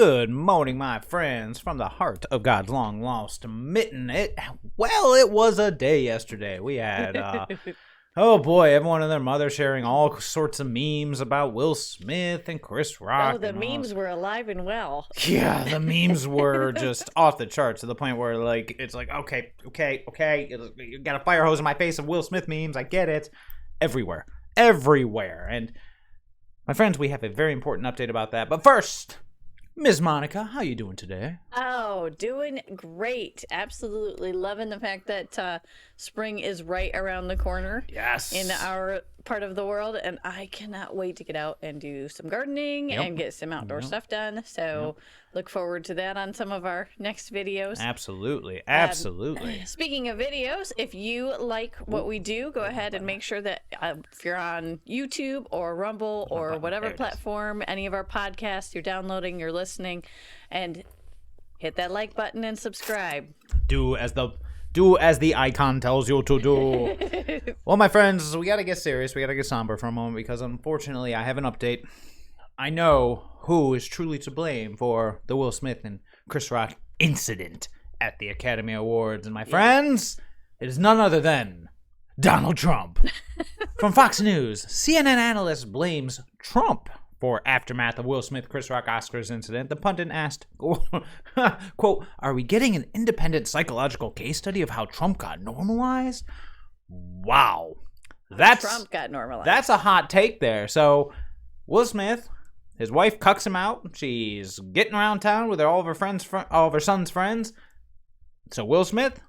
Good morning, my friends, from the heart of God's long-lost mitten. It was a day yesterday. We had, oh boy, everyone and their mother sharing all sorts of memes about Will Smith and Chris Rock. Oh, the memes were alive and well. Yeah, the memes were just off the charts to the point where, like, it's like, okay, you got a fire hose in my face of Will Smith memes. I get it. Everywhere. And my friends, we have a very important update about that. But first, Ms. Monica, how you doing today? Oh, doing great. Absolutely loving the fact that spring is right around the corner. Yes. In our part of the world, and I cannot wait to get out and do some gardening and get some outdoor stuff done. So look forward to that on some of our next videos. Absolutely. Speaking of videos, if you like what we do, go ahead and make sure that if you're on YouTube or Rumble or whatever platform, any of our podcasts, you're downloading, you're listening, and hit that like button and subscribe. Do as the icon tells you to do. Well, my friends, we got to get serious. We got to get somber for a moment because, unfortunately, I have an update. I know who is truly to blame for the Will Smith and Chris Rock incident at the Academy Awards. And, my friends, it is none other than Donald Trump. From Fox News, CNN analyst blames Trump for aftermath of Will Smith, Chris Rock Oscars incident. The pundit asked, quote, "Are we getting an independent psychological case study of how Trump got normalized?" Wow. Trump got normalized. That's a hot take there. So, Will Smith, his wife cucks him out. She's getting around town with all of her son's friends. So Will Smith,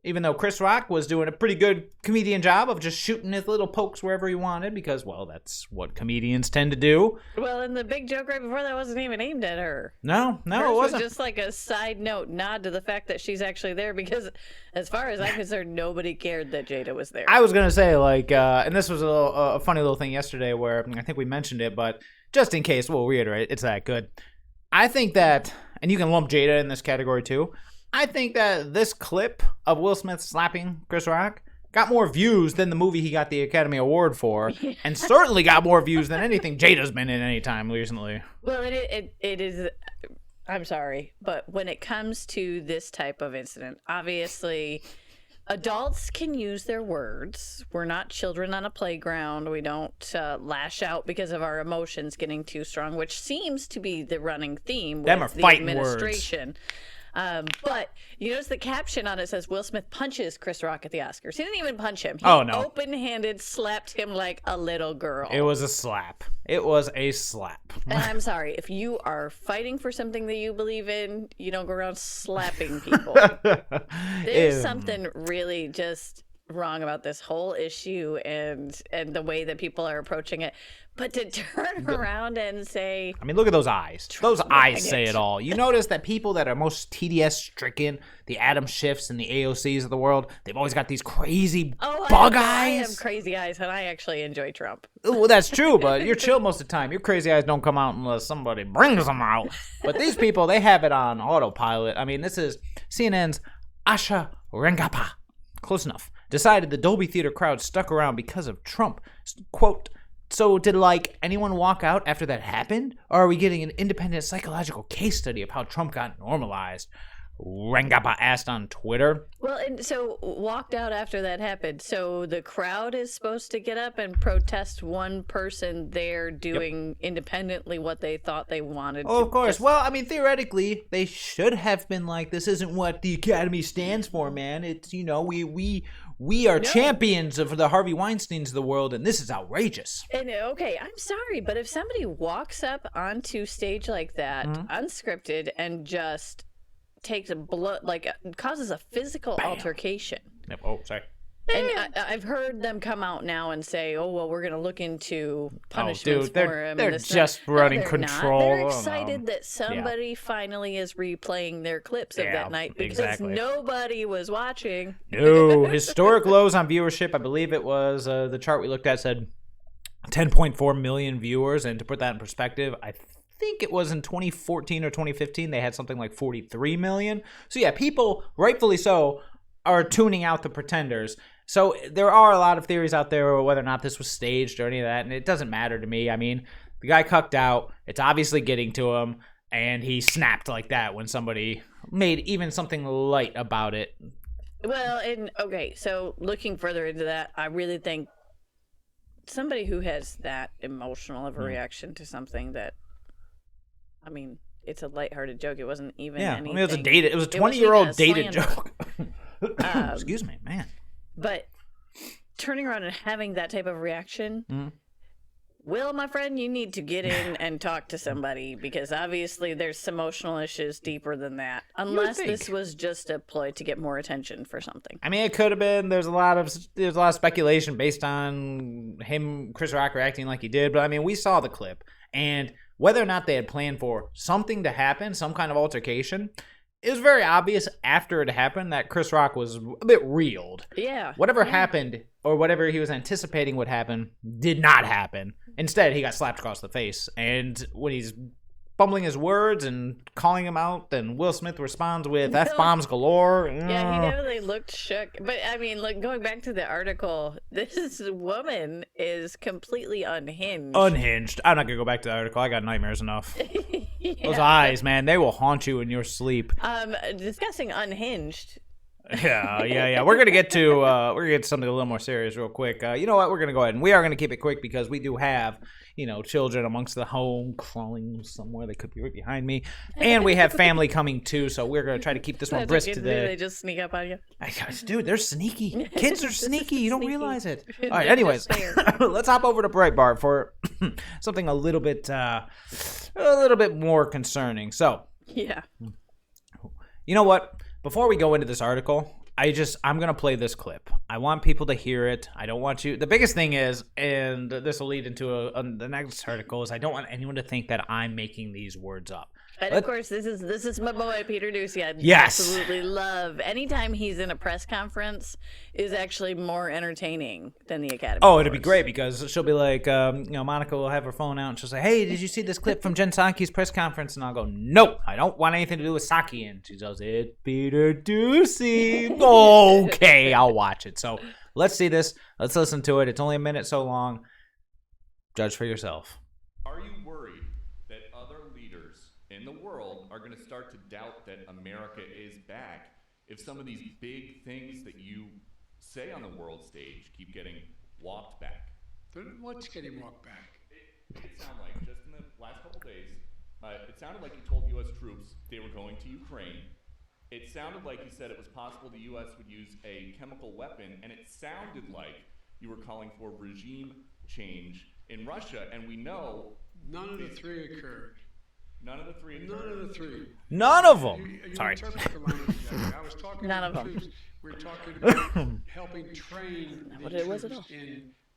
even though Chris Rock was doing a pretty good comedian job of just shooting his little pokes wherever he wanted, because, well, that's what comedians tend to do. Well, and the big joke right before that wasn't even aimed at her. No, Hers it wasn't. was just like a side note nod to the fact that she's actually there, because as far as I'm concerned, nobody cared that Jada was there. I was going to say, like, and this was a funny little thing yesterday where I think we mentioned it, but just in case, we'll reiterate, it's that good. I think that, and you can lump Jada in this category too, I think that this clip of Will Smith slapping Chris Rock got more views than the movie he got the Academy Award for, and certainly got more views than anything Jada's been in any time recently. Well, it is, I'm sorry, but when it comes to this type of incident, obviously adults can use their words. We're not children on a playground. We don't lash out because of our emotions getting too strong, which seems to be the running theme with the administration. Words. But you notice the caption on it says Will Smith punches Chris Rock at the Oscars. He didn't even punch him. He open-handed slapped him like a little girl. It was a slap. And I'm sorry, if you are fighting for something that you believe in, you don't go around slapping people. There's something really just wrong about this whole issue and the way that people are approaching it. But to turn around and say, I mean, look at those eyes. Those eyes say it all. You notice that people that are most TDS-stricken, the Adam Schiffs and the AOCs of the world, they've always got these crazy bug eyes. I have crazy eyes, and I actually enjoy Trump. Well, that's true, but you're chill most of the time. Your crazy eyes don't come out unless somebody brings them out. But these people, they have it on autopilot. I mean, this is CNN's Asha Rengappa. Close enough. Decided the Dolby Theater crowd stuck around because of Trump. Quote, "So did, like, anyone walk out after that happened? Or are we getting an independent psychological case study of how Trump got normalized?" Rengappa asked on Twitter. Well, and so walked out after that happened. So the crowd is supposed to get up and protest one person there doing independendly what they thought they wanted to. Oh, of course. Well, I mean, theoretically, they should have been like, this isn't what the Academy stands for, man. It's, you know, we are champions of the Harvey Weinsteins of the world, and this is outrageous. And okay, I'm sorry, but if somebody walks up onto stage like that, unscripted, and just takes a blood, like, causes a physical altercation. Yep. Oh, sorry. And I've heard them come out now and say, "Oh, well, we're going to look into punishments for him." They're just running control. They're excited that somebody finally is replaying their clips of that night because nobody was watching. No, historic lows on viewership. I believe it was the chart we looked at said 10.4 million viewers, and to put that in perspective, I think it was in 2014 or 2015 they had something like 43 million. So yeah, people, rightfully so, are tuning out the pretenders. So there are a lot of theories out there whether or not this was staged or any of that, and it doesn't matter to me. I mean, the guy cucked out. It's obviously getting to him, and he snapped like that when somebody made even something light about it. Well, and okay, so looking further into that, I really think somebody who has that emotional of a reaction to something that, I mean, it's a lighthearted joke. It wasn't even anything. It was a 20-year-old dated slander. joke. Excuse me, man. But turning around and having that type of reaction, Will, my friend, you need to get in and talk to somebody, because obviously there's some emotional issues deeper than that. Unless this was just a ploy to get more attention for something. I mean, it could have been. There's a lot of speculation based on Chris Rock reacting like he did. But I mean, we saw the clip, and whether or not they had planned for something to happen, some kind of altercation, it was very obvious after it happened that Chris Rock was a bit reeled. Yeah. Whatever happened, or whatever he was anticipating would happen, did not happen. Instead, he got slapped across the face. And when he's bumbling his words and calling him out, then Will Smith responds with F-bombs galore. Yeah, he definitely looked shook. But, I mean, like, going back to the article, this woman is completely unhinged. Unhinged. I'm not going to go back to the article. I got nightmares enough. Those eyes, man, they will haunt you in your sleep. Discussing unhinged. Yeah. We're gonna get to something a little more serious real quick. You know what? We're gonna go ahead and we are gonna keep it quick because we do have, children amongst the home crawling somewhere. They could be right behind me, and we have family coming too. So we're gonna try to keep this one brisk today. They just sneak up on you. Dude, they're sneaky. Kids are sneaky. You don't realize it. All right. Anyways, let's hop over to Breitbart for something a little bit more concerning. So yeah. You know what? Before we go into this article, I'm going to play this clip. I want people to hear it. I don't want you... The biggest thing is, and this will lead into the next article, is I don't want anyone to think that I'm making these words up. And of course, this is my boy, Peter Ducey. I absolutely love. Anytime he's in a press conference is actually more entertaining than the Academy. Oh, it'd be great because she'll be like, Monica will have her phone out and she'll say, hey, did you see this clip from Jen Psaki's press conference? And I'll go, nope, I don't want anything to do with Psaki. And she goes, it's Peter Ducey. Okay, I'll watch it. So let's see this. Let's listen to it. It's only a minute so long. Judge for yourself. Are you worried that other leaders in the world are going to start to doubt that America is back if some of these big things that you say on the world stage keep getting walked back? What's getting walked back? It sounded like, just in the last couple days, it sounded like you told U.S. troops they were going to Ukraine. It sounded like you said it was possible the U.S. would use a chemical weapon, and it sounded like you were calling for regime change in Russia, and we know... None of the three occurred. None of the three occurred? None of the three. None of them. You Sorry. interpret the language that way. I was talking None to of the them. troops. We're talking about helping train the troops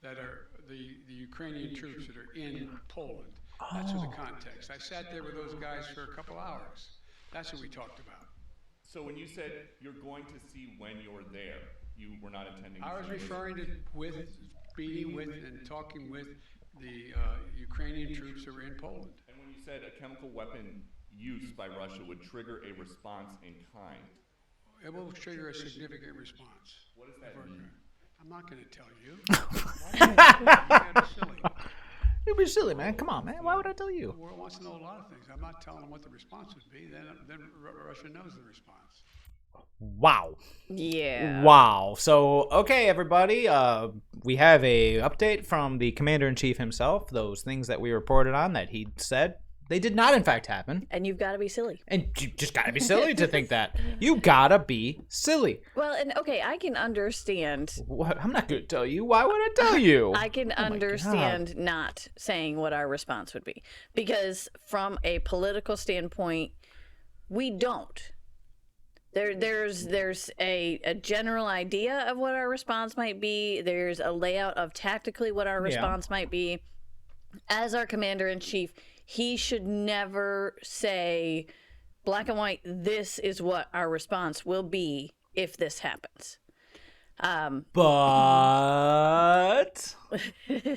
that are the Ukrainian troops that are in Poland. That's the context. I sat there with those guys for a couple hours. That's what we talked about. So when you said you're going to see when you're there, you were not intending to I was see referring to meeting with and talking with the Ukrainian troops that were in Poland. And when you said a chemical weapon use by Russia would trigger a response in kind. It will trigger a significant response. What does that mean? I'm not going to tell you. Why silly? You'd be silly, man. Come on, man. Why would I tell you? The world wants to know a lot of things. I'm not telling them what the response would be. Then Russia knows the response. Wow. Yeah. Wow. So, okay, everybody. We have a update from the Commander-in-Chief himself. Those things that we reported on that he said, they did not, in fact, happen. And you've got to be silly. And you just got to be silly to think that. You got to be silly. Well, and okay, I can understand. What? I'm not going to tell you. Why would I tell you? I can understand not saying what our response would be. Because from a political standpoint, we don't. There's a general idea of what our response might be. There's a layout of tactically what our response might be. As our commander-in-chief, he should never say black and white, this is what our response will be if this happens. But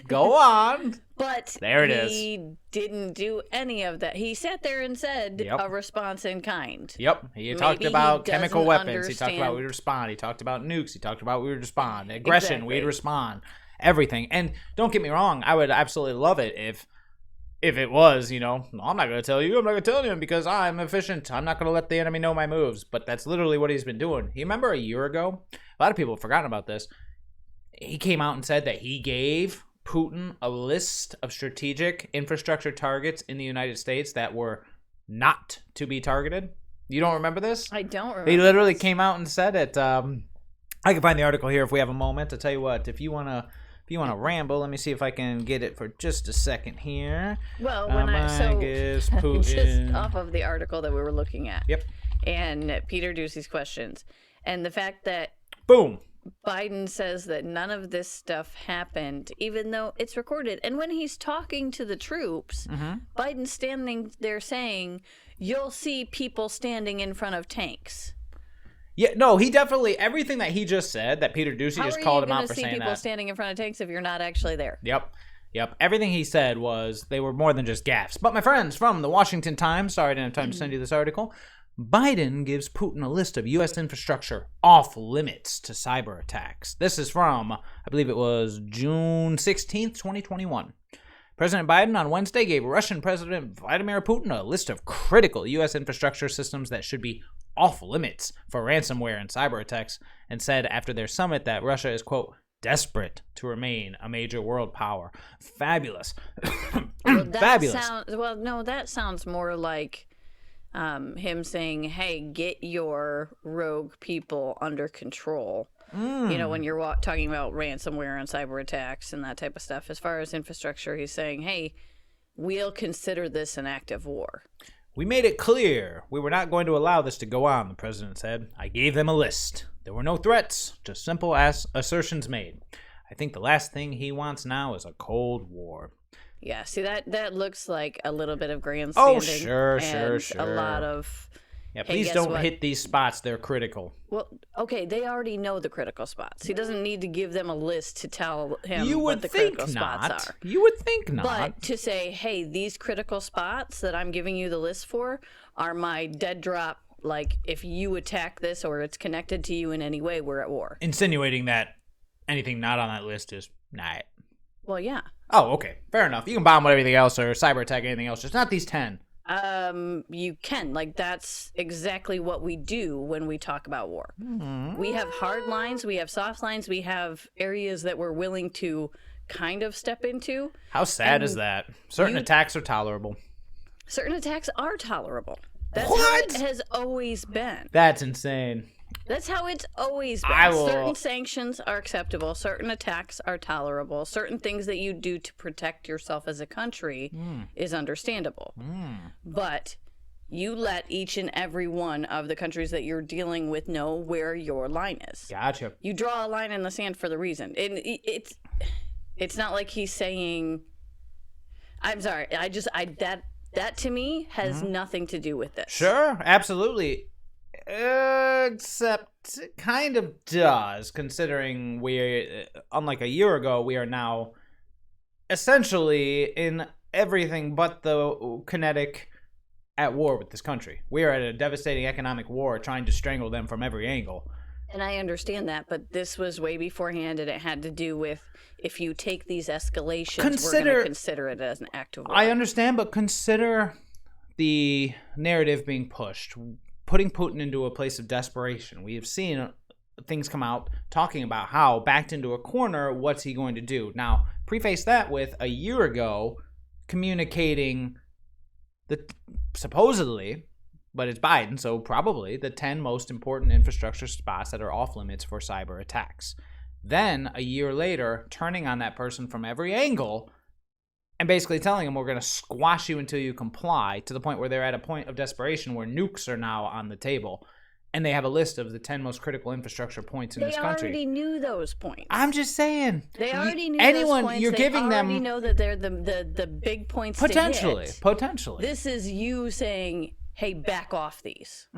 go on. But there it is. He didn't do any of that. He sat there and said a response in kind. Yep. He talked about chemical weapons. He talked about we'd respond. He talked about nukes. He talked about we would respond. Aggression, we'd respond. Everything. And don't get me wrong, I would absolutely love it if if it was, no, I'm not going to tell you. I'm not going to tell anyone because I'm efficient. I'm not going to let the enemy know my moves. But that's literally what he's been doing. You remember a year ago? A lot of people have forgotten about this. He came out and said that he gave Putin a list of strategic infrastructure targets in the United States that were not to be targeted. You don't remember this? I don't remember. He literally came out and said it. I can find the article here if we have a moment. I'll tell you what, if you wanna ramble, let me see if I can get it for just a second here. Well, just Putin. off of the article that we were looking at. Yep. And Peter Ducey's questions. And the fact that Boom. Biden says that none of this stuff happened, even though it's recorded. And when he's talking to the troops, Biden's standing there saying, you'll see people standing in front of tanks. Yeah, no, he definitely, everything that he just said, that Peter Ducey just called him out for saying that. How are you going to see people standing in front of tanks if you're not actually there? Yep. Everything he said was they were more than just gaffes. But my friends from the Washington Times, sorry I didn't have time to send you this article, Biden gives Putin a list of U.S. infrastructure off limits to cyber attacks. This is from, I believe it was June 16th, 2021. President Biden on Wednesday gave Russian President Vladimir Putin a list of critical U.S. infrastructure systems that should be off limits for ransomware and cyber attacks, and said after their summit that Russia is, quote, desperate to remain a major world power. Fabulous. Fabulous. That sounds more like him saying, hey, get your rogue people under control. When you're talking about ransomware and cyber attacks and that type of stuff. As far as infrastructure, he's saying, hey, we'll consider this an act of war. We made it clear we were not going to allow this to go on, the president said. I gave them a list. There were no threats, just simple assertions made. I think the last thing he wants now is a Cold War. Yeah, see, that looks like a little bit of grandstanding. Oh, sure. A lot of... Yeah, please don't hit these spots. They're critical. Well, okay, they already know the critical spots. He doesn't need to give them a list to tell him what the critical spots are. You would think not. But to say, hey, these critical spots that I'm giving you the list for are my dead drop, like, if you attack this or it's connected to you in any way, we're at war. Insinuating that anything not on that list is not. Well, yeah. Oh, okay. Fair enough. You can bomb everything else or cyber attack anything else, just not these 10. You can. Like, that's exactly what we do when we talk about war. We have hard lines, we have soft lines, we have areas that we're willing to kind of step into. How sad is that? Certain attacks are tolerable. Certain attacks are tolerable. That's what? how it has always been. That's insane. That's how it's always been. Certain sanctions are acceptable. Certain attacks are tolerable. Certain things that you do to protect yourself as a country is understandable. But you let each and every one of the countries that you're dealing with know where your line is. Gotcha. You draw a line in the sand for the reason. It's not like he's saying, I'm sorry, that to me has nothing to do with this. Sure, absolutely. Except it kind of does, considering unlike a year ago, we are now essentially in everything but the kinetic at war with this country. We are at a devastating economic war trying to strangle them from every angle. And I understand that, but this was way beforehand, and it had to do with if you take these escalations, we're going to consider it as an act of war. I understand, but consider the narrative being pushed, putting Putin into a place of desperation. We have seen things come out talking about how, backed into a corner, what's he going to do? Now, preface that with a year ago communicating supposedly, but it's Biden, so probably the 10 most important infrastructure spots that are off limits for cyber attacks. Then, a year later, turning on that person from every angle and basically telling them we're going to squash you until you comply, to the point where they're at a point of desperation where nukes are now on the table. And they have a list of the 10 most critical infrastructure points in this country. They already knew those points. I'm just saying. They already knew those points. You're giving them... They already know that they're the big points potentially, to hit. Potentially. This is you saying, hey, back off these.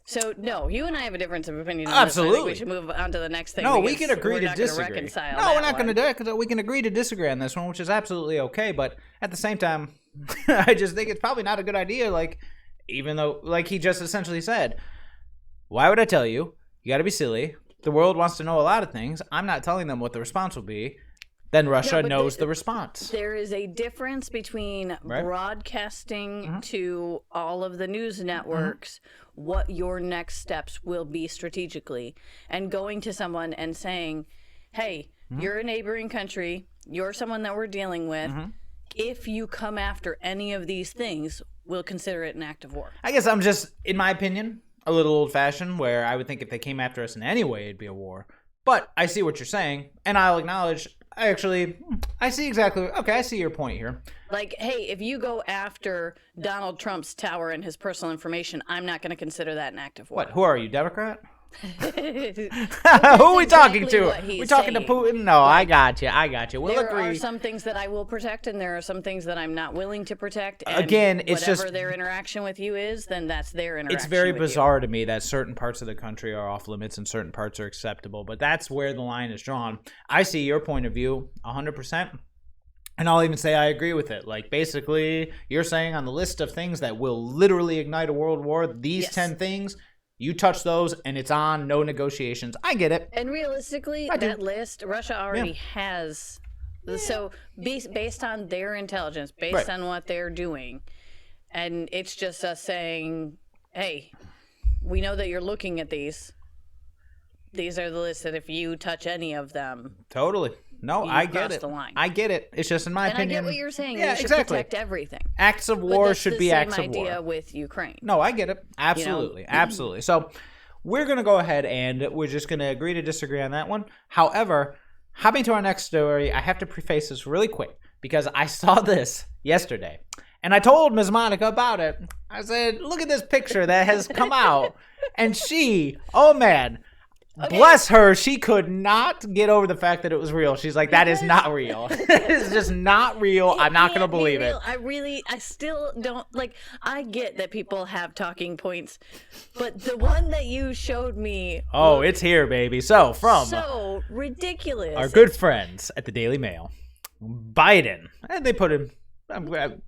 So, no, you and I have a difference of opinion on Absolutely. this. I think we should move on to the next thing. No, we can agree to disagree. No, we're not going to do it, because we can agree to disagree on this one, which is absolutely okay. But at the same time, I just think it's probably not a good idea, even though, like he just essentially said, why would I tell you? You got to be silly. The world wants to know a lot of things. I'm not telling them what the response will be. then Russia but knows the response. There is a difference between broadcasting to all of the news networks what your next steps will be strategically, and going to someone and saying, hey, you're a neighboring country, you're someone that we're dealing with. If you come after any of these things, we'll consider it an act of war. I guess I'm just, in my opinion, a little old-fashioned, where I would think if they came after us in any way, it'd be a war. But I see what you're saying, and I'll acknowledge, I see exactly, okay, I see your point here. Like, hey, if you go after Donald Trump's tower and his personal information, I'm not going to consider that an act of war. What, who are you, Democrat? Who are we talking to? We talking to Putin? No, I got you. We'll there agree. Are some things that I will protect, and there are some things that I'm not willing to protect. And again, it's whatever just their interaction with you is, then that's their interaction. It's very bizarre to me that certain parts of the country are off limits and certain parts are acceptable, but that's where the line is drawn. I see your point of view 100%. And I'll even say I agree with it. Like, basically, you're saying on the list of things that will literally ignite a world war, these 10 things, you touch those, and it's on, no negotiations. I get it. And realistically, that list, Russia already has. So, based on their intelligence, based on what they're doing, and it's just us saying, hey, we know that you're looking at these. These are the lists that if you touch any of them. Totally. No, I get it. The line. I get it. It's just in my opinion. And I get what you're saying. Yeah, you should exactly. protect everything. Acts of war should be acts of war. That's the same idea with Ukraine. No, I get it. Absolutely. Absolutely. So we're going to go ahead and we're just going to agree to disagree on that one. However, hopping to our next story, I have to preface this really quick because I saw this yesterday. And I told Ms. Monica about it. I said, look at this picture that has come out. And she, oh man, bless her, she could not get over the fact that it was real. She's like, that is not real. It's just not real. I'm not going to believe it. I still don't, like, I get that people have talking points, but the one that you showed me. Oh, it's here, baby. So, from so ridiculous. Our good friends at the Daily Mail, Biden, and they put him,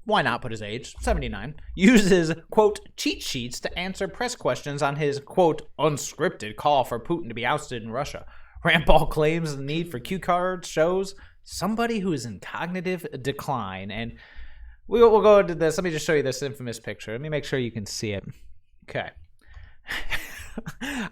why not put his age, 79, uses, quote, cheat sheets to answer press questions on his, quote, unscripted call for Putin to be ousted in Russia. Rand Paul claims the need for cue cards shows somebody who is in cognitive decline. And we'll go into this. Let me just show you this infamous picture. Let me make sure you can see it. Okay.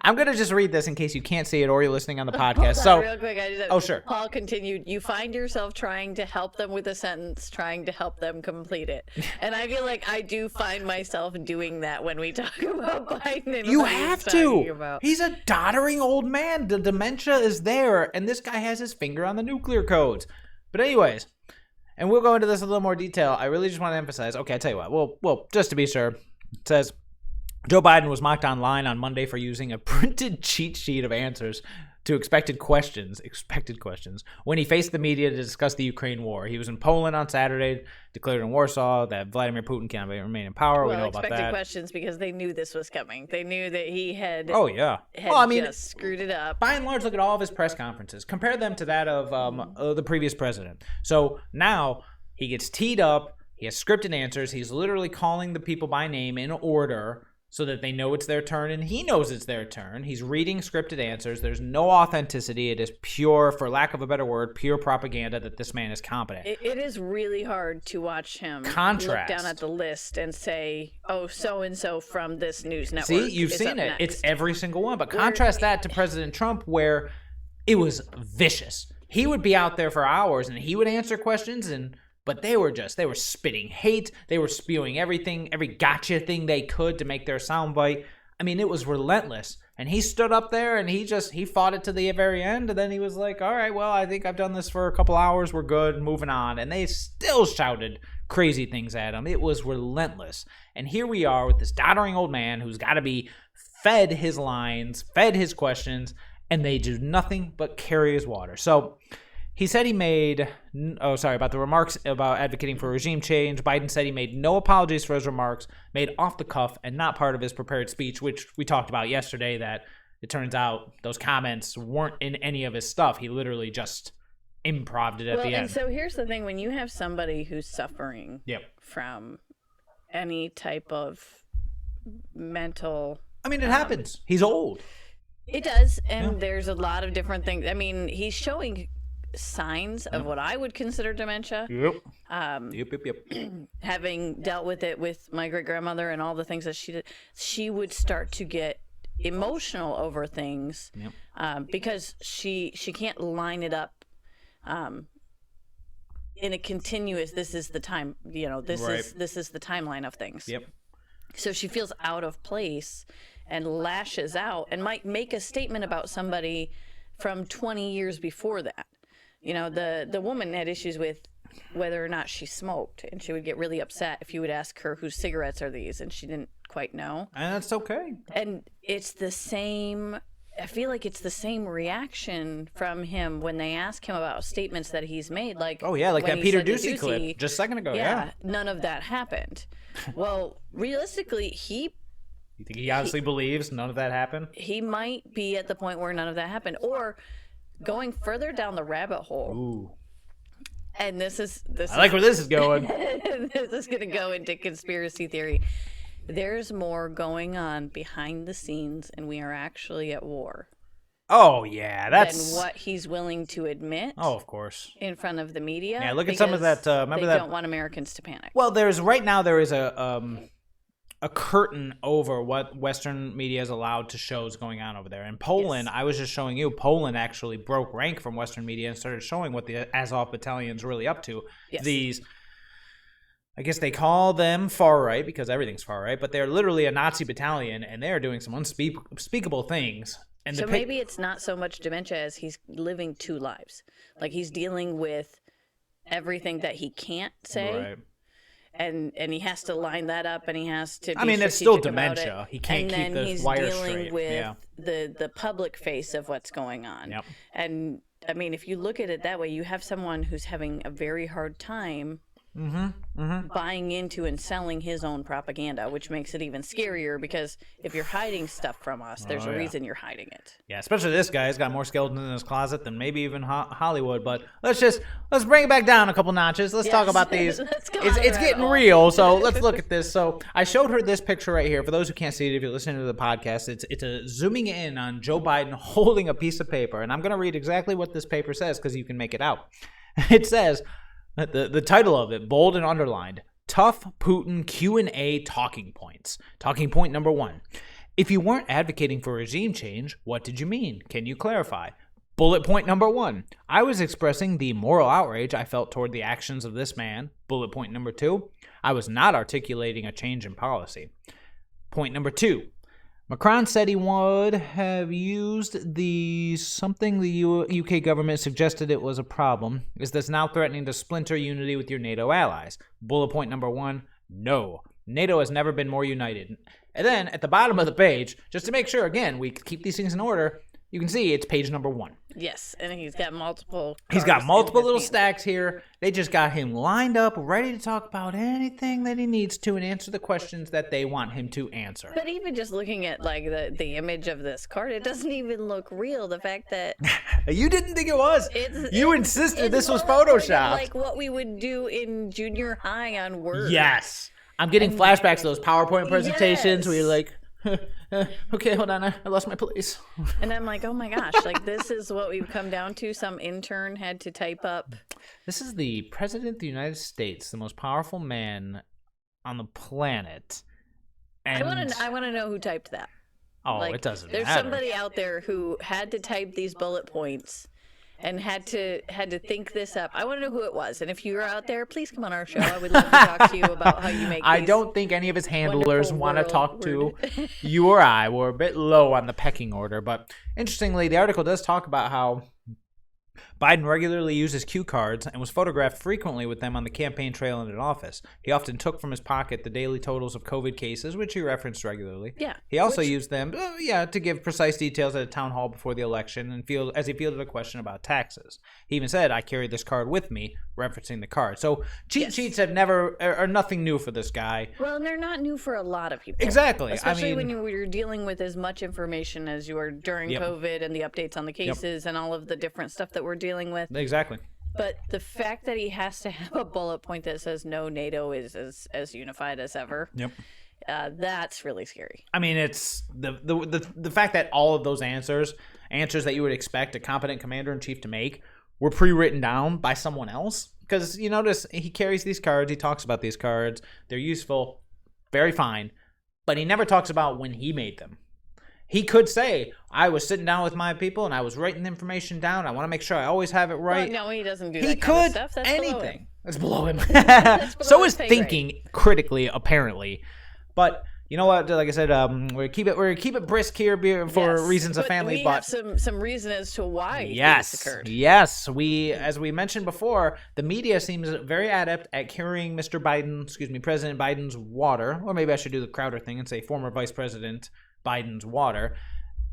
I'm going to just read this in case you can't see it or you're listening on the podcast. Hold on, real quick. Sure. Paul continued, you find yourself trying to help them with a sentence, trying to help them complete it. And I feel like I do find myself doing that when we talk about Biden. And you have to. He's a doddering old man. The dementia is there, and this guy has his finger on the nuclear codes. But anyways, and we'll go into this in a little more detail. I really just want to emphasize. Okay, I'll tell you what. Well, just to be sure, it says Joe Biden was mocked online on Monday for using a printed cheat sheet of answers to expected questions, when he faced the media to discuss the Ukraine war. He was in Poland on Saturday, declared in Warsaw that Vladimir Putin can't remain in power. We know about that. Expected questions because they knew this was coming. They knew that he had. Oh yeah. Just screwed it up. By and large, look at all of his press conferences. Compare them to that of the previous president. So now he gets teed up. He has scripted answers. He's literally calling the people by name in order, so that they know it's their turn, and he knows it's their turn. He's reading scripted answers. There's no authenticity. It is pure, for lack of a better word, pure propaganda that this man is competent. It is really hard to watch him look down at the list and say, oh, so-and-so from this news network. See, you've seen it. Next. It's every single one. But contrast that to President Trump, where it was vicious. He would be out there for hours, and he would answer questions, but they were spitting hate. They were spewing everything, every gotcha thing they could to make their soundbite. I mean, it was relentless. And he stood up there and he fought it to the very end. And then he was like, all right, well, I think I've done this for a couple hours. We're good. Moving on. And they still shouted crazy things at him. It was relentless. And here we are with this doddering old man who's got to be fed his lines, fed his questions, and they do nothing but carry his water. So he said he made, about the remarks about advocating for regime change. Biden said he made no apologies for his remarks, made off the cuff and not part of his prepared speech, which we talked about yesterday, that it turns out those comments weren't in any of his stuff. He literally just improv'd it at the end. And so here's the thing. When you have somebody who's suffering from any type of mental... I mean, it happens. He's old. It does, and there's a lot of different things. I mean, he's showing signs of what I would consider dementia. Yep. Having dealt with it with my great grandmother and all the things that she did, she would start to get emotional over things because she can't line it up in a continuous. This is the time, this is the timeline of things. Yep. So she feels out of place and lashes out and might make a statement about somebody from 20 years before that. The woman had issues with whether or not she smoked, and she would get really upset if you would ask her whose cigarettes are these, and she didn't quite know. And that's okay. And it's the same. I feel like it's the same reaction from him when they ask him about statements that he's made. Like, oh yeah, like when that he Peter said to Ducey clip just a second ago. Yeah. None of that happened. Well, realistically, you think he honestly believes none of that happened? He might be at the point where none of that happened, or going further down the rabbit hole. Ooh. And this is I like where this is going. This is going to go into conspiracy theory. There's more going on behind the scenes, and we are actually at war. Oh yeah, that's than what he's willing to admit. Oh, of course. In front of the media. Yeah, look at some of that. Remember that? They don't want Americans to panic. Well, there is a curtain over what Western media is allowed to show is going on over there. In Poland, I was just showing you, Poland actually broke rank from Western media and started showing what the Azov battalion's really up to. Yes. These, I guess they call them far right because everything's far right, but they're literally a Nazi battalion, and they're doing some unspeakable things. And so maybe it's not so much dementia as he's living two lives. Like he's dealing with everything that he can't say. Right. And he has to line that up, and he has to. It's still dementia. He can't keep the wire straight. And then he's dealing with the public face of what's going on. Yep. And I mean, if you look at it that way, you have someone who's having a very hard time buying into and selling his own propaganda, which makes it even scarier because if you're hiding stuff from us, there's a reason you're hiding it. Yeah, especially this guy. He's got more skeletons in his closet than maybe even Hollywood. But let's bring it back down a couple notches. Let's talk about these. It's getting real, so let's look at this. So I showed her this picture right here. For those who can't see it, if you're listening to the podcast, it's a zooming in on Joe Biden holding a piece of paper. And I'm going to read exactly what this paper says because you can make it out. It says... The title of it, bold and underlined, Tough Putin Q&A Talking Points. Talking point number 1. If you weren't advocating for regime change, what did you mean? Can you clarify? Bullet point number 1. I was expressing the moral outrage I felt toward the actions of this man. Bullet point number 2. I was not articulating a change in policy. Point number 2. Macron said he would have used something the UK government suggested it was a problem. Is this now threatening to splinter unity with your NATO allies? Bullet point number 1, no. NATO has never been more united. And then at the bottom of the page, just to make sure, again, we keep these things in order, you can see it's page number 1. Yes, and he's got multiple little stacks here. They just got him lined up, ready to talk about anything that he needs to and answer the questions that they want him to answer. But even just looking at like the image of this card, it doesn't even look real. The fact that you didn't think it was. You insisted this was photoshopped. Like what we would do in junior high on Word. Yes. I'm getting flashbacks to those PowerPoint presentations where you're like, okay, hold on, I lost my place. And I'm like, oh my gosh, like this is what we've come down to. Some intern had to type up. This is the President of the United States, the most powerful man on the planet. And I want to know who typed that. Oh, it doesn't matter. There's somebody out there who had to type these bullet points and had to think this up. I want to know who it was. And if you're out there, please come on our show. I would love to talk to you about how you make I don't think any of his handlers want to talk to you or I. We're a bit low on the pecking order. But interestingly, the article does talk about how Biden regularly uses cue cards and was photographed frequently with them on the campaign trail and in office. He often took from his pocket the daily totals of COVID cases, which he referenced regularly. Yeah. He also used them, to give precise details at a town hall before the election and as he fielded a question about taxes. He even said, I carried this card with me, referencing the card. So cheat sheets are nothing new for this guy. Well, and they're not new for a lot of people. Exactly. Especially when you're dealing with as much information as you are during COVID and the updates on the cases and all of the different stuff that we're dealing with. Exactly. But the fact that he has to have a bullet point that says no, NATO is as unified as ever. Yep. That's really scary. I mean, it's the fact that all of those answers that you would expect a competent commander-in-chief to make were pre-written down by someone else. Because you notice he carries these cards, he talks about these cards, they're useful, very fine, but he never talks about when he made them. He could say, I was sitting down with my people and I was writing the information down. I want to make sure I always have it right. Well, no, he doesn't do that He kind of could stuff. That's anything. That's below him. That's below So his is pay thinking critically, apparently. But you know what? Like I said, we're keep it brisk here for reasons of family. We but have some reason as to why this occurred. Yes. As we mentioned before, the media seems very adept at carrying President Biden's water, or maybe I should do the Crowder thing and say former Vice President Biden's water.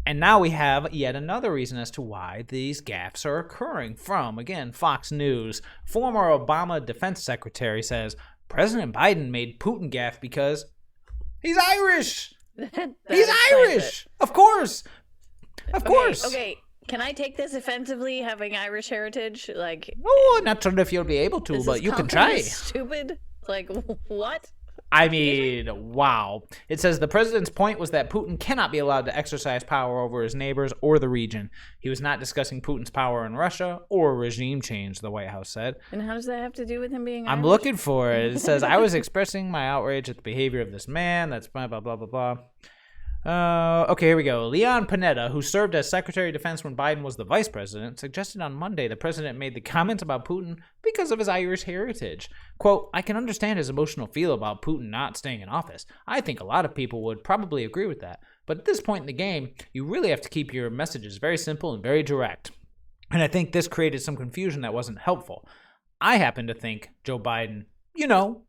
And now we have yet another reason as to why these gaffes are occurring from, again, Fox News. Former Obama Defense Secretary says President Biden made Putin gaffe because he's Irish. He's Irish. Of course. Of course. Okay. Can I take this offensively, having Irish heritage? Oh, I'm not sure if you'll be able to, but you can try. Stupid. What? I mean, wow. It says the president's point was that Putin cannot be allowed to exercise power over his neighbors or the region. He was not discussing Putin's power in Russia or regime change, the White House said. And how does that have to do with him being Irish? I'm looking for it. It says, I was expressing my outrage at the behavior of this man. That's blah, blah, blah, blah, blah. Okay, here we go. Leon Panetta, who served as Secretary of Defense when Biden was the vice president, suggested on Monday the president made the comments about Putin because of his Irish heritage. Quote, I can understand his emotional feel about Putin not staying in office. I think a lot of people would probably agree with that. But at this point in the game, you really have to keep your messages very simple and very direct. And I think this created some confusion that wasn't helpful. I happen to think Joe Biden,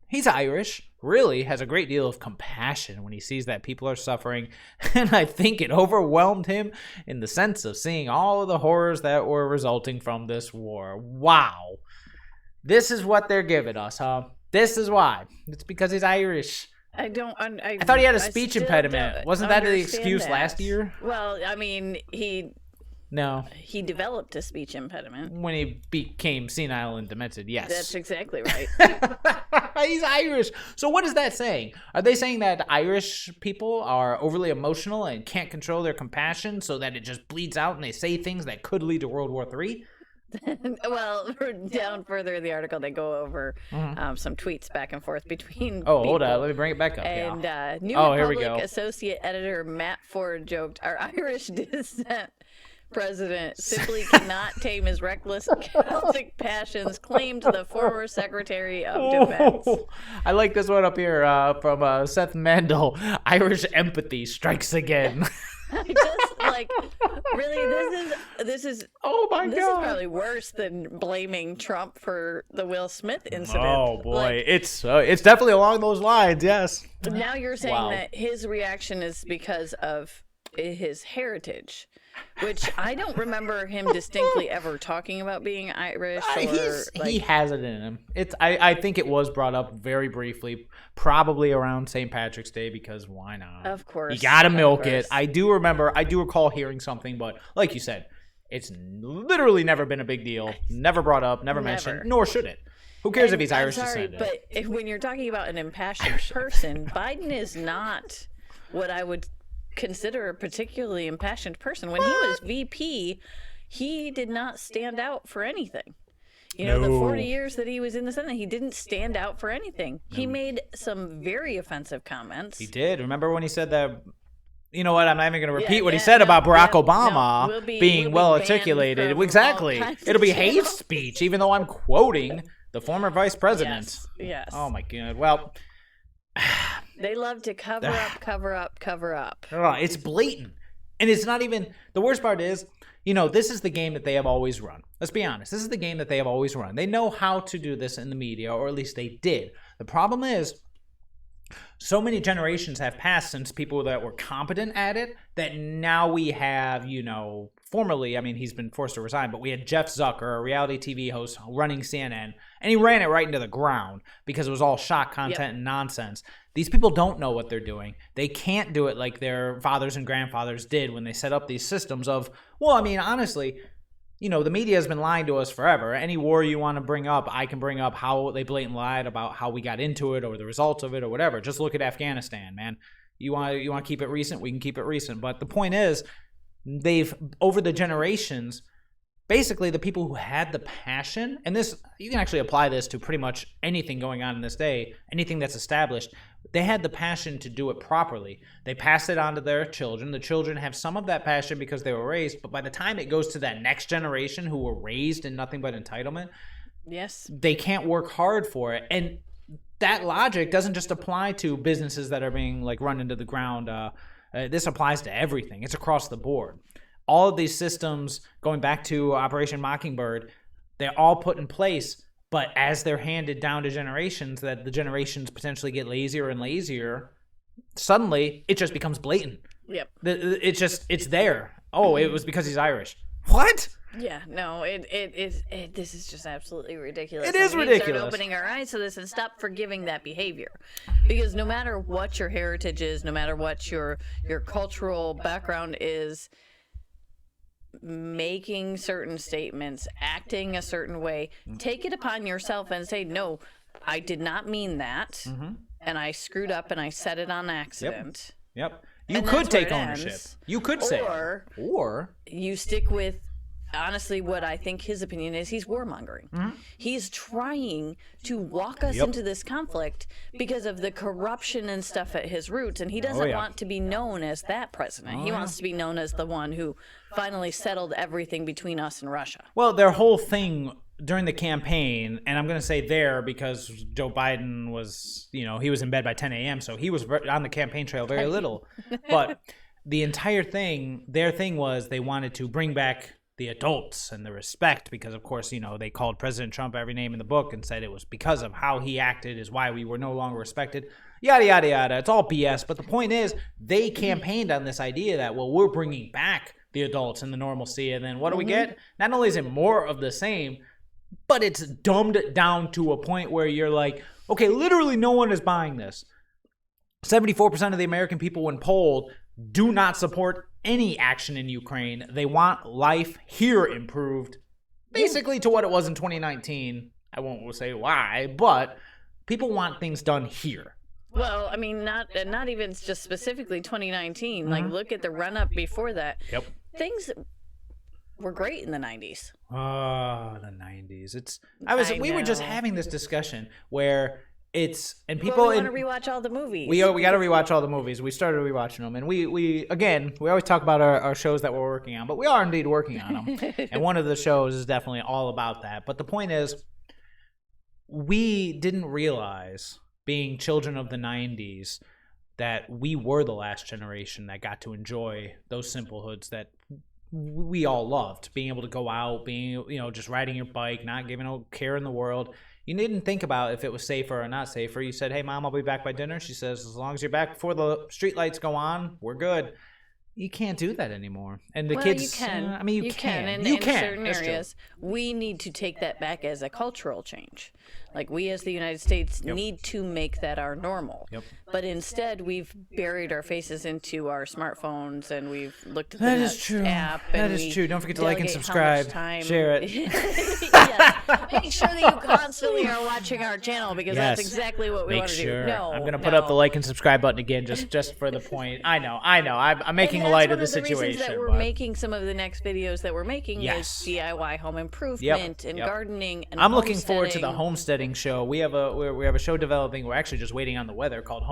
he's Irish, really has a great deal of compassion when he sees that people are suffering, and I think it overwhelmed him in the sense of seeing all of the horrors that were resulting from this war. Wow. This is what they're giving us, huh? This is why. It's because he's Irish. I thought he had a speech impediment. Wasn't that the excuse last year? Well, I mean, No. He developed a speech impediment. When he became senile and demented, yes. That's exactly right. He's Irish. So what is that saying? Are they saying that Irish people are overly emotional and can't control their compassion so that it just bleeds out and they say things that could lead to World War III? Well, down further in the article, they go over some tweets back and forth between people. Hold on. Let me bring it back up. And New Republic Associate Editor Matt Ford joked, our Irish descent president simply cannot tame his reckless Celtic passions, claimed the former Secretary of Defense. I like this one up here from Seth Mandel. Irish empathy strikes again. Really, this is oh my God. This is probably worse than blaming Trump for the Will Smith incident. Oh boy, it's definitely along those lines. Yes. Now you're saying that his reaction is because of his heritage, which I don't remember him distinctly ever talking about being Irish. He has it in him. I think it was brought up very briefly, probably around St. Patrick's Day, because why not? Of course. You gotta milk it. I do recall hearing something, but like you said, it's literally never been a big deal. Never brought up, never mentioned, nor should it. Who cares if he's Irish descendant? But when you're talking about an impassioned person, Biden is not what I would consider a particularly impassioned person. When he was VP, he did not stand out for anything. The 40 years that he was in the Senate, he didn't stand out for anything. No. He made some very offensive comments. He did. Remember when he said that, you know what, I'm not even going to repeat what he said about Barack Obama being well articulated. Exactly. It'll be hate speech, even though I'm quoting the former vice president. Yes. Oh my God. Well, they love to cover up. It's blatant. And it's not even, the worst part is, this is the game that they have always run. Let's be honest. This is the game that they have always run. They know how to do this in the media, or at least they did. The problem is, so many generations have passed since people that were competent at it that now we have, formerly, he's been forced to resign, but we had Jeff Zucker, a reality TV host running CNN, and he ran it right into the ground because it was all shock content and nonsense. These people don't know what they're doing. They can't do it like their fathers and grandfathers did when they set up these systems of, honestly, the media has been lying to us forever. Any war you want to bring up, I can bring up how they blatantly lied about how we got into it or the results of it or whatever. Just look at Afghanistan, man. You want to keep it recent? We can keep it recent. But the point is, they've, over the generations, basically the people who had the passion, and this, you can actually apply this to pretty much anything going on in this day, anything that's established, they had the passion to do it properly. They passed it on to their children. The children have some of that passion because they were raised, but by the time it goes to that next generation who were raised in nothing but entitlement, yes, they can't work hard for it. And that logic doesn't just apply to businesses that are being like run into the ground. This applies to everything. It's across the board. All of these systems, going back to Operation Mockingbird, they're all put in place, but as they're handed down to generations, that the generations potentially get lazier and lazier, suddenly it just becomes blatant. Yep. It's there. Oh, it was because he's Irish. What? Yeah, no, this is just absolutely ridiculous. It is we need to ridiculous. start opening our eyes to this and stop forgiving that behavior. Because no matter what your heritage is, no matter what your cultural background is, making certain statements, acting a certain way, take it upon yourself and say, no, I did not mean that, and I screwed up and I said it on accident. Yep. You And could that's where take it ownership. ends. You could say Or- it. Or You stick with, honestly, what I think his opinion is, he's warmongering. He's trying to walk us into this conflict because of the corruption and stuff at his roots, and he doesn't want to be known as that president. He wants to be known as the one who finally settled everything between us and Russia. Well, their whole thing during the campaign, and I'm going to say there because Joe Biden was, he was in bed by 10 a.m., so he was on the campaign trail very little. But the entire thing, their thing was they wanted to bring back the adults and the respect because, of course, they called President Trump every name in the book and said it was because of how he acted is why we were no longer respected. Yada, yada, yada. It's all BS. But the point is they campaigned on this idea that, well, we're bringing back the adults and the normalcy. And then what do we get? Not only is it more of the same, but it's dumbed down to a point where you're like, okay, literally no one is buying this. 74% of the American people, when polled, do not support any action in Ukraine. They want life here improved, basically to what it was in 2019. I won't say why, but people want things done here. Well, I mean, not even just specifically 2019. Like, look at the run-up before that. Yep. Things were great in the 90s. Oh, the 90s. We were just know. having this discussion where and People people want to rewatch all the movies. we got to rewatch all the movies. We started rewatching them, and we always talk about our shows that we're working on, but we are indeed working on them. And one of the shows is definitely all about that. But the point is, we didn't realize, being children of the 90s, that we were the last generation that got to enjoy those simple hoods that we all loved. Being able to go out, just riding your bike, not giving a care in the world. You didn't think about if it was safer or not safer. You said, hey, Mom, I'll be back by dinner. She says, as long as you're back before the street lights go on, we're good. You can't do that anymore. And the kids, you can. you can. can. In certain areas, we need to take that back as a cultural change. Like, we as the United States need to make that our normal. Yep. But instead, we've buried our faces into our smartphones, and we've looked at That the is Nets true. app. That and is we true. Don't forget to like and delegate how subscribe. much time- Share it. Yes. Make sure that you constantly are watching our channel because Yes. that's exactly what we Make want to sure. do. No, I'm going to put up the like and subscribe button again just for the point. I know. I'm making light of the situation. One of the reasons that we're but- making some of the next videos that we're making Yes. is DIY home improvement and Yep. gardening and I'm looking forward to the homesteading. homesteading show. We have a show developing. We're actually just waiting on the weather called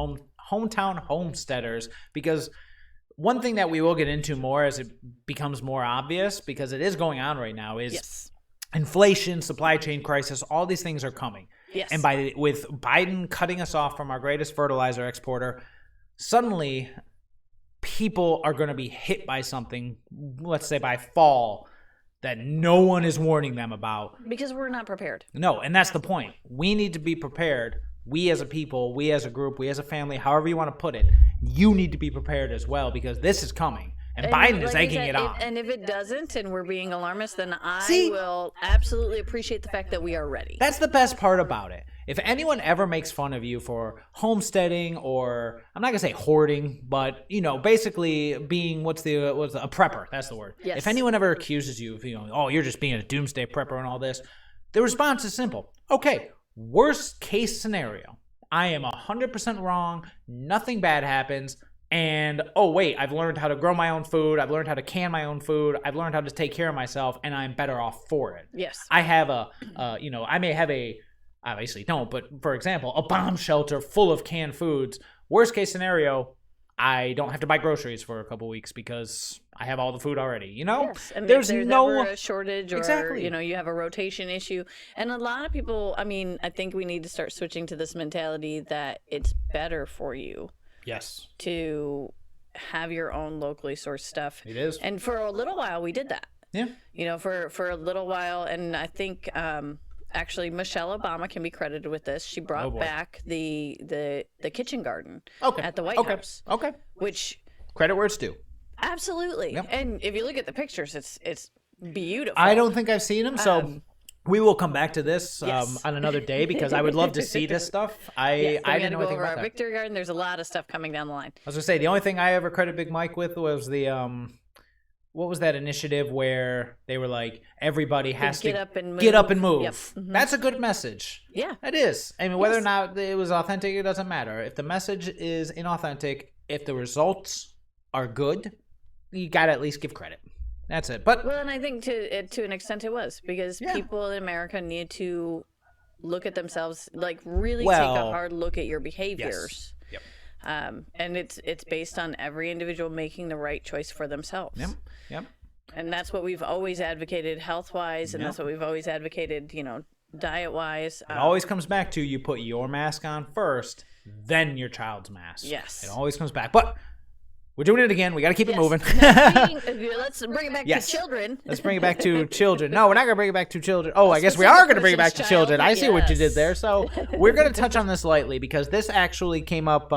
Hometown Homesteaders, because one thing that we will get into more as it becomes more obvious, because it is going on right now, is Yes. inflation, supply chain crisis. All these things are coming. Yes. And with Biden cutting us off from our greatest fertilizer exporter, suddenly people are going to be hit by something, let's say by fall, that no one is warning them about. Because we're not prepared. No, and that's the point. We need to be prepared. We as a people, we as a group, we as a family, however you want to put it, you need to be prepared as well, because this is coming. And Biden is like I egging said, it on. And if it doesn't, and we're being alarmist, then I See? will absolutely appreciate the fact that we are ready. That's the best part about it. If anyone ever makes fun of you for homesteading, or I'm not gonna say hoarding, but basically being what's a prepper? That's the word. Yes. If anyone ever accuses you of oh, you're just being a doomsday prepper and all this, the response is simple. Okay, worst case scenario, I am 100% wrong. Nothing bad happens. And, oh, wait, I've learned how to grow my own food. I've learned how to can my own food. I've learned how to take care of myself, and I'm better off for it. Yes. I have I may have obviously don't, but for example, a bomb shelter full of canned foods. Worst case scenario, I don't have to buy groceries for a couple weeks because I have all the food already, Yes, and there's if there's no ever a shortage or, Exactly. you have a rotation issue. And a lot of people, I think we need to start switching to this mentality that it's better for you Yes. to have your own locally sourced stuff. It is. And for a little while, we did that. Yeah. For a little while. And I think actually Michelle Obama can be credited with this. She brought back the kitchen garden at the White House. Okay. Which Credit where it's due. absolutely. Yep. And if you look at the pictures, it's beautiful. I don't think I've seen them, so we will come back to this Yes. on another day because I would love to see this stuff. I Yes, I we didn't had to know go anything over about our that. Victory Garden. There's a lot of stuff coming down the line. I was gonna say the only thing I ever credit Big Mike with was the what was that initiative where they were like everybody has get to up and get up and move. move. Yep. Mhm. That's a good message. Yeah. It is. I mean, whether or Yes. not it was authentic, it doesn't matter. If the message is inauthentic, if the results are good, you gotta at least give credit. That's it. But Well, and I think to an extent it was because Yeah. people in America need to look at themselves, like really Well, take a hard look at your behaviors. Yep. And it's based on every individual making the right choice for themselves. Yep. And that's what we've always advocated health-wise, and that's what we've always advocated, diet-wise. It always comes back to you put your mask on first, then your child's mask. Yes. It always comes back. But we're doing it again. We got to keep it moving. Let's bring it back Yes. to children. Let's bring it back to children. No, we're not going to bring it back to children. Oh, I guess we are going to bring it back to person's children. child. I see what you did Yes. there. So we're going to touch on this lightly because this actually came up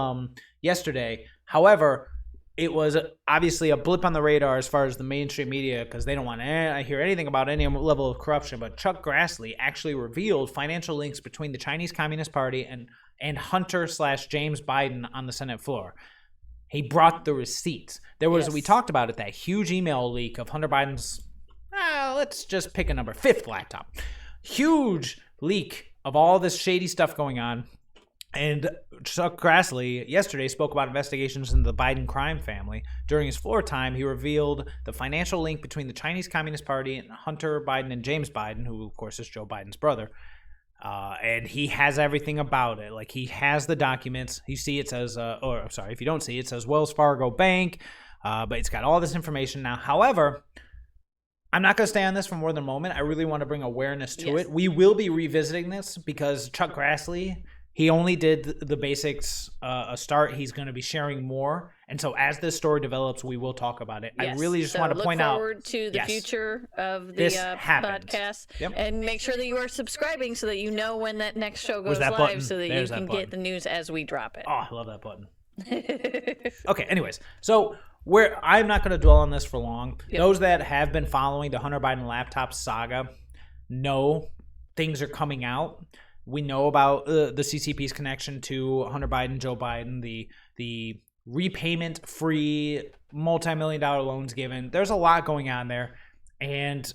yesterday. However, it was obviously a blip on the radar as far as the mainstream media because they don't want to hear anything about any level of corruption. But ChuckGrassley actually revealed financial links between the Chinese Communist Party and Hunter/James Biden on the Senate floor. He brought the receipts. There was, Yes. we talked about it, that huge email leak of Hunter Biden's, let's just pick a number, 5th laptop. Huge leak of all this shady stuff going on. And ChuckGrassley yesterday spoke about investigations into the Biden crime family. During his floor time, he revealed the financial link between the Chinese Communist Party and Hunter Biden and James Biden, who, of course, is Joe Biden's brother. And he has everything about it. Like, he has the documents. You see it says, if you don't see it says Wells Fargo Bank, but it's got all this information now. However, I'm not going to stay on this for more than a moment. I really want to bring awareness to it. We will be revisiting this because ChuckGrassley, he only did the basics a start. He's going to be sharing more. And so as this story develops, we will talk about it. Yes. I really just want to point out. Look forward to the future of the This happened. podcast. Yep. And make sure that you are subscribing so that you know when that next show Where's goes that live button? so that There's you that can button. get the news as we drop it. Oh, I love that button. Okay, anyways. So I'm not going to dwell on this for long. Yep. Those that have been following the Hunter Biden laptop saga know things are coming out. We know about the CCP's connection to Hunter Biden, Joe Biden, the repayment-free multi-million-dollar loans given. There's a lot going on there, and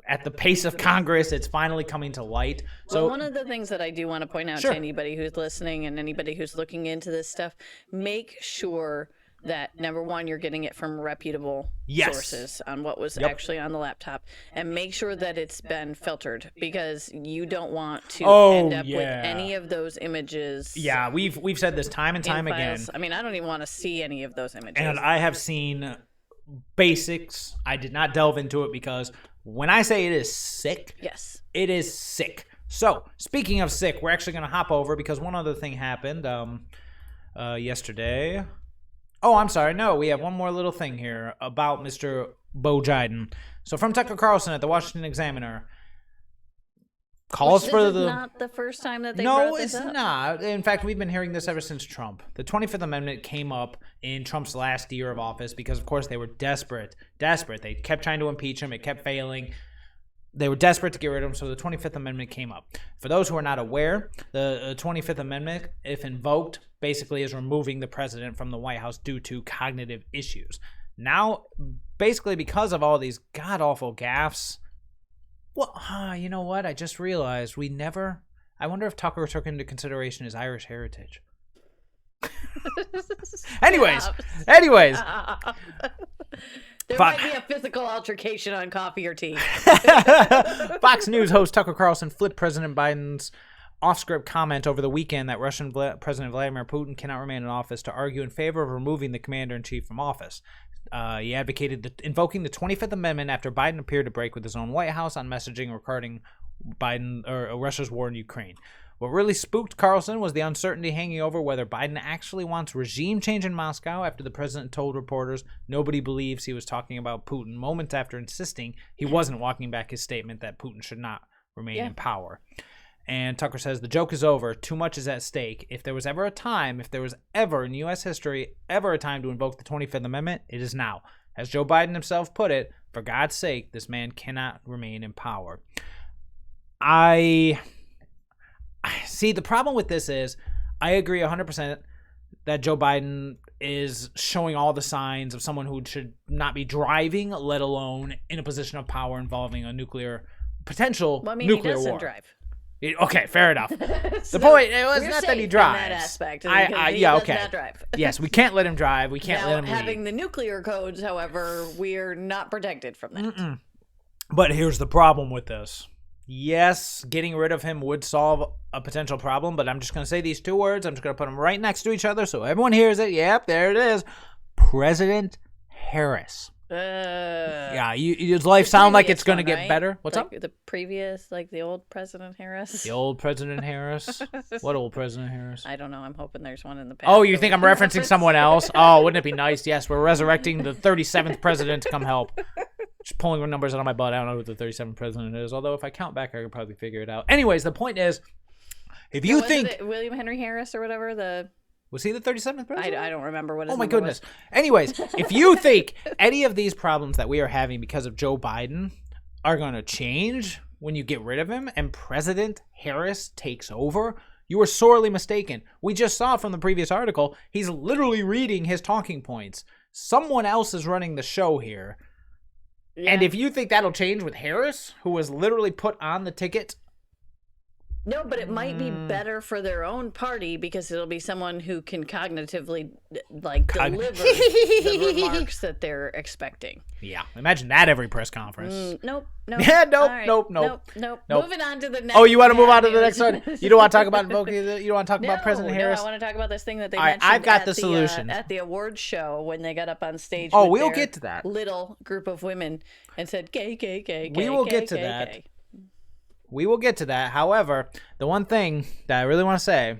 at the pace of Congress, it's finally coming to light. So Well, one of the things that I do want to point out Sure. to anybody who's listening and anybody who's looking into this stuff, make sure that number one, you're getting it from reputable Yes. sources on what was Yep. actually on the laptop, and make sure that it's been filtered because you don't want to Oh, end up with yeah. any of those images. yeah, we've said this time and in time again. files. I mean, I don't even want to see any of those images. And I have seen basics. I did not delve into it because when I say it is sick, yes. it is sick. So, speaking of sick, we're actually going to hop over because one other thing happened yesterday. Oh, I'm sorry. No, we have one more little thing here about Mr. Bo Biden. So, from Tucker Carlson at the Washington Examiner, calls Which for this is the... not the first time that they No, brought this it's up. not. In fact, we've been hearing this ever since Trump. The 25th Amendment came up in Trump's last year of office because, of course, they were desperate. They kept trying to impeach him. It kept failing. They were desperate to get rid of him, so the 25th Amendment came up. For those who are not aware, the 25th Amendment, if invoked, basically is removing the president from the White House due to cognitive issues. Now, basically because of all these god-awful gaffes, well, you know what? I just realized I wonder if Tucker took into consideration his Irish heritage. Anyways. There might be a physical altercation on coffee or tea. Fox News host Tucker Carlson flipped President Biden's off-script comment over the weekend that Russian President Vladimir Putin cannot remain in office to argue in favor of removing the commander-in-chief from office. He advocated invoking the 25th Amendment after Biden appeared to break with his own White House on messaging regarding Russia's war in Ukraine. What really spooked Carlson was the uncertainty hanging over whether Biden actually wants regime change in Moscow after the president told reporters nobody believes he was talking about Putin moments after insisting he wasn't walking back his statement that Putin should not remain in power. And Tucker says, the joke is over. Too much is at stake. If there was ever in U.S. history, ever a time to invoke the 25th Amendment, it is now. As Joe Biden himself put it, for God's sake, this man cannot remain in power. See, the problem with this is I agree 100% that Joe Biden is showing all the signs of someone who should not be driving, let alone in a position of power involving a potential nuclear he doesn't war. drive. Okay, fair enough. The point it was not that he drives. In that aspect, okay. Does not drive. Yes, we can't let him drive. We can't let him having lead. the nuclear codes, however, we're not protected from that. But here's the problem with this. Yes, getting rid of him would solve a potential problem, but I'm just going to say these two words. I'm just going to put them right next to each other so everyone hears it. Yep, there it is. President Harris. Yeah, his life sound like it's going to get better. What's up? The previous, the old President Harris. The old President Harris? What old President Harris? I don't know. I'm hoping there's one in the past. Oh, you think I'm referencing someone else? Oh, wouldn't it be nice? Yes, we're resurrecting the 37th president to come help. Just pulling numbers out of my butt. I don't know who the 37th president is. Although if I count back, I could probably figure it out. Anyways, the point is, if you think William Henry Harris or whatever, was he the 37th president? I don't remember what his Oh my number goodness. was. Anyways, if you think any of these problems that we are having because of Joe Biden are going to change when you get rid of him and President Harris takes over, you are sorely mistaken. We just saw from the previous article, he's literally reading his talking points. Someone else is running the show here. Yeah. And if you think that'll change with Harris, who was literally put on the ticket. No, but it might be better for their own party because it'll be someone who can cognitively deliver the remarks that they're expecting. Yeah, imagine that every press conference. Nope. Yeah, nope, right. nope. Moving on to the next. Oh, you want to move on to the next one? You don't want to talk about invoking? You don't want to talk about President Harris? No, I want to talk about this thing that they mentioned. mentioned I've got the solution at the awards show when they got up on stage. Oh, with we'll their get to that. Little group of women and said, "Gay." We will get to that. We will get to that. However, the one thing that I really want to say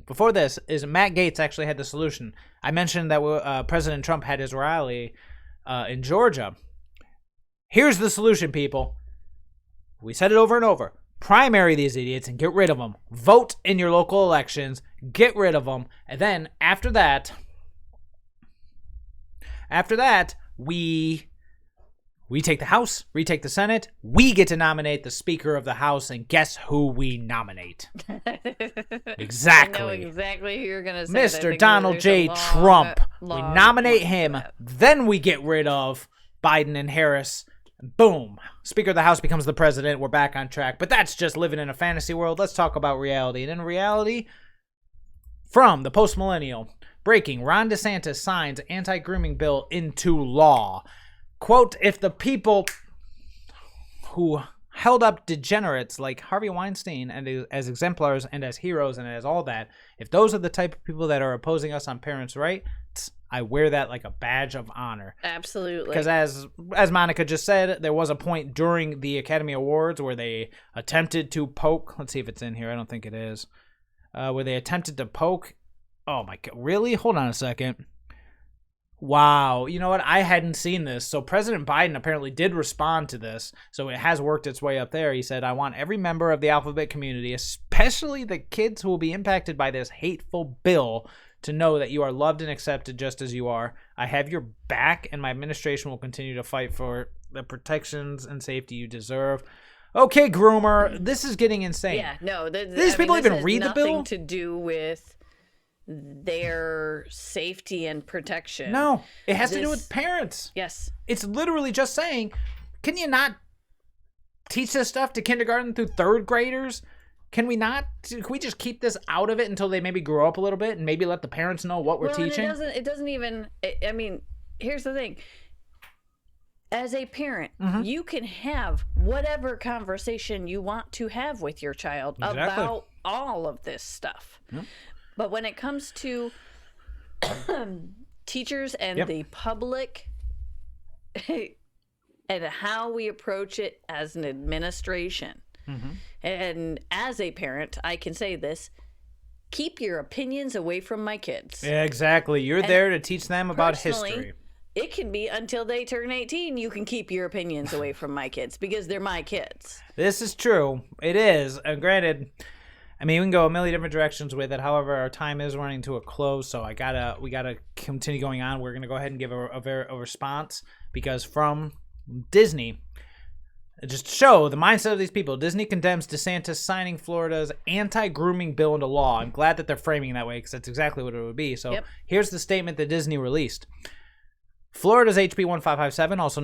before this is Matt Gaetz actually had the solution. I mentioned that President Trump had his rally in Georgia. Here's the solution, people. We said it over and over. Primary these idiots and get rid of them. Vote in your local elections. Get rid of them. And then after that, we take the House, retake the Senate. We get to nominate the Speaker of the House, and guess who we nominate? Exactly. I know exactly who you're going to say. Mr. Donald J. Trump. We nominate him, then we get rid of Biden and Harris. Boom. Speaker of the House becomes the president. We're back on track. But that's just living in a fantasy world. Let's talk about reality. And in reality, from the post-millennial, breaking, Ron DeSantis signs anti-grooming bill into law. Quote, if the people who held up degenerates like Harvey Weinstein and as exemplars and as heroes and as all that, if those are the type of people that are opposing us on parents' rights, I wear that like a badge of honor. Absolutely. Because as Monica just said, there was a point during the Academy Awards where they attempted to poke. Let's see if it's in here. I don't think it is. Where they attempted to poke. Oh my God. Really? Hold on a second. Wow. You know what? I hadn't seen this. So President Biden apparently did respond to this. So it has worked its way up there. He said, I want every member of the alphabet community, especially the kids who will be impacted by this hateful bill, to know that you are loved and accepted just as you are. I have your back, and my administration will continue to fight for the protections and safety you deserve. Okay, groomer, this is getting insane. Yeah, no. These people even read the bill? Nothing to do with their safety and protection. No, it has to do with parents. Yes. It's literally just saying, can you not teach this stuff to kindergarten through third graders? Can we not? Can we just keep this out of it until they maybe grow up a little bit and maybe let the parents know what we're teaching? It doesn't even. I mean, here's the thing. As a parent, you can have whatever conversation you want to have with your child about all of this stuff. Yep. But when it comes to teachers and the public and how we approach it as an administration, and as a parent, I can say this: keep your opinions away from my kids. Yeah, exactly. You're there to teach them about history. It can be until they turn 18, you can keep your opinions away from my kids because they're my kids. This is true. It is. And granted, I mean, we can go a million different directions with it. However, our time is running to a close, so we gotta continue going on. We're gonna go ahead and give a response because from Disney, just to show the mindset of these people, Disney condemns DeSantis signing Florida's anti-grooming bill into law. I'm glad that they're framing it that way because that's exactly what it would be. So here's the statement that Disney released. Florida's HB 1557, also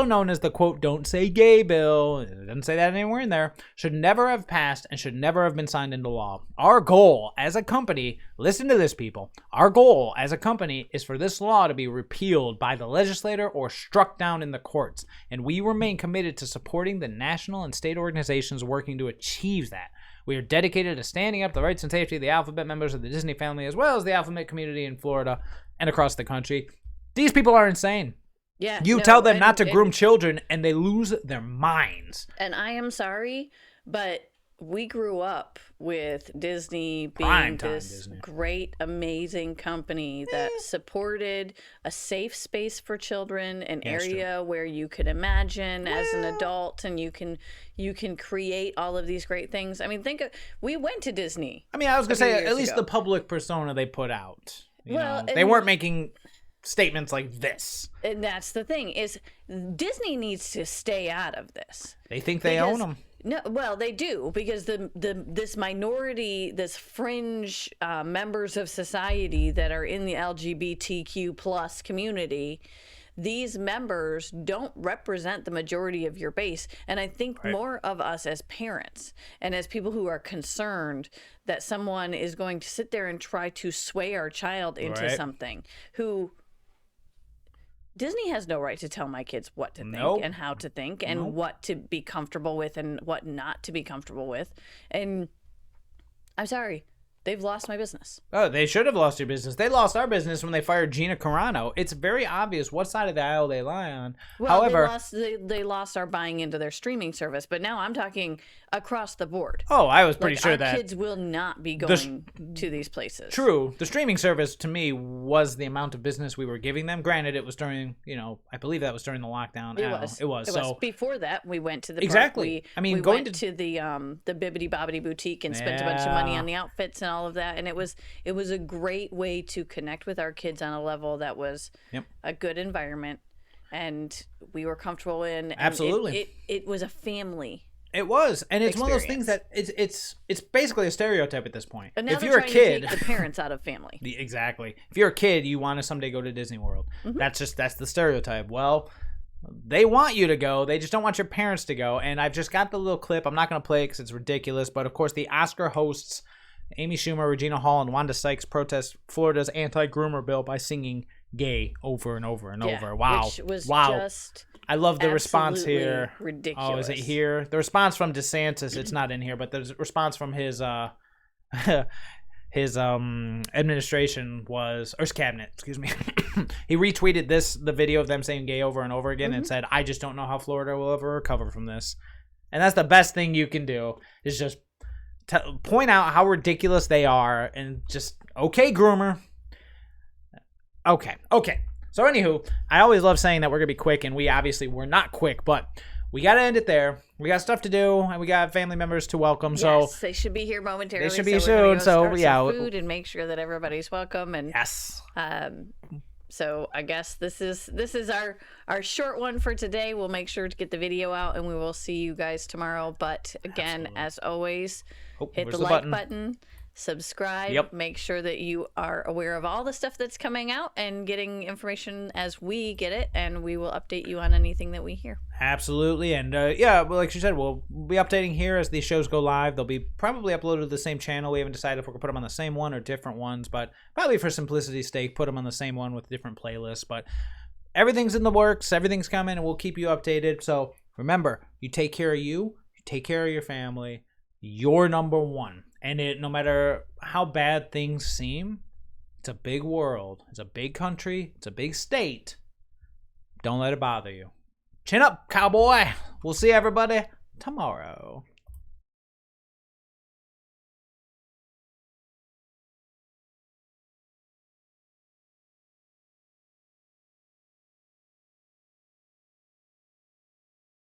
known as the quote "Don't say gay" bill, it doesn't say that anywhere in there, should never have passed and should never have been signed into law. Our goal as a company, listen to this, people. Our goal as a company is for this law to be repealed by the legislature or struck down in the courts, and we remain committed to supporting the national and state organizations working to achieve that. We are dedicated to standing up the rights and safety of the alphabet members of the Disney family, as well as the alphabet community in Florida and across the country. These people are insane. Yeah. You tell them not to groom children, and they lose their minds. And I am sorry, but we grew up with Disney being this great, amazing company that supported a safe space for children, an area where you could imagine as an adult, and you can create all of these great things. I mean, we went to Disney. I mean, I was gonna say at least the public persona they put out. You know, they weren't making statements like this. And that's the thing, is Disney needs to stay out of this. They think they own them. No, well, they do, because this minority, this fringe members of society that are in the LGBTQ plus community, these members don't represent the majority of your base. And I think more of us as parents and as people who are concerned that someone is going to sit there and try to sway our child into something who... Disney has no right to tell my kids what to think and how to think and what to be comfortable with and what not to be comfortable with. And I'm sorry, they've lost my business. Oh, they should have lost your business. They lost our business when they fired Gina Carano. It's very obvious what side of the aisle they lie on. Well, however, they lost our buying into their streaming service, but now I'm talking across the board. Oh, I was pretty sure our that kids will not be going to these places. True. The streaming service, to me, was the amount of business we were giving them. Granted, it was during, I believe that was during the lockdown. It was. So before that, we went to the exactly. Park. We went to the Bibbidi Bobbidi Boutique and spent a bunch of money on the outfits and all of that, and it was a great way to connect with our kids on a level that was a good environment, and we were comfortable in. And absolutely, it was a family. It was, and it's one of those things that it's basically a stereotype at this point. But now if you're a kid, to take the parents out of family. Exactly. If you're a kid, you want to someday go to Disney World. Mm-hmm. That's the stereotype. Well, they want you to go. They just don't want your parents to go. And I've just got the little clip. I'm not going to play it because it's ridiculous. But of course, the Oscar hosts Amy Schumer, Regina Hall, and Wanda Sykes protest Florida's anti-groomer bill by singing "gay" over and over and over. Wow! Which was just I love the response here. Ridiculous. Oh, is it here? The response from DeSantis, it's not in here, but the response from his administration was, or his cabinet, excuse me. He retweeted the video of them saying "gay" over and over again and said, "I just don't know how Florida will ever recover from this." And that's the best thing you can do, is just point out how ridiculous they are and just, okay, groomer. Okay. So anywho, I always love saying that we're going to be quick, and we're not quick, but we got to end it there. We got stuff to do, and we got family members to welcome. Yes, so they should be here momentarily. They should be soon. So yeah, food and make sure that everybody's welcome. And yes. So I guess this is our short one for today. We'll make sure to get the video out, and we will see you guys tomorrow. But again, as always, hit the like button. subscribe. Yep. Make sure that you are aware of all the stuff that's coming out and getting information as we get it, and we will update you on anything that we hear. Absolutely. And yeah, well, like she said, we'll be updating here as these shows go live. They'll be probably uploaded to the same channel. We haven't decided if we're going to put them on the same one or different ones, but probably for simplicity's sake, put them on the same one with different playlists. But everything's in the works. Everything's coming, and we'll keep you updated. So remember, you take care of you take care of your family. You're number one. And no matter how bad things seem, it's a big world. It's a big country. It's a big state. Don't let it bother you. Chin up, cowboy. We'll see everybody tomorrow.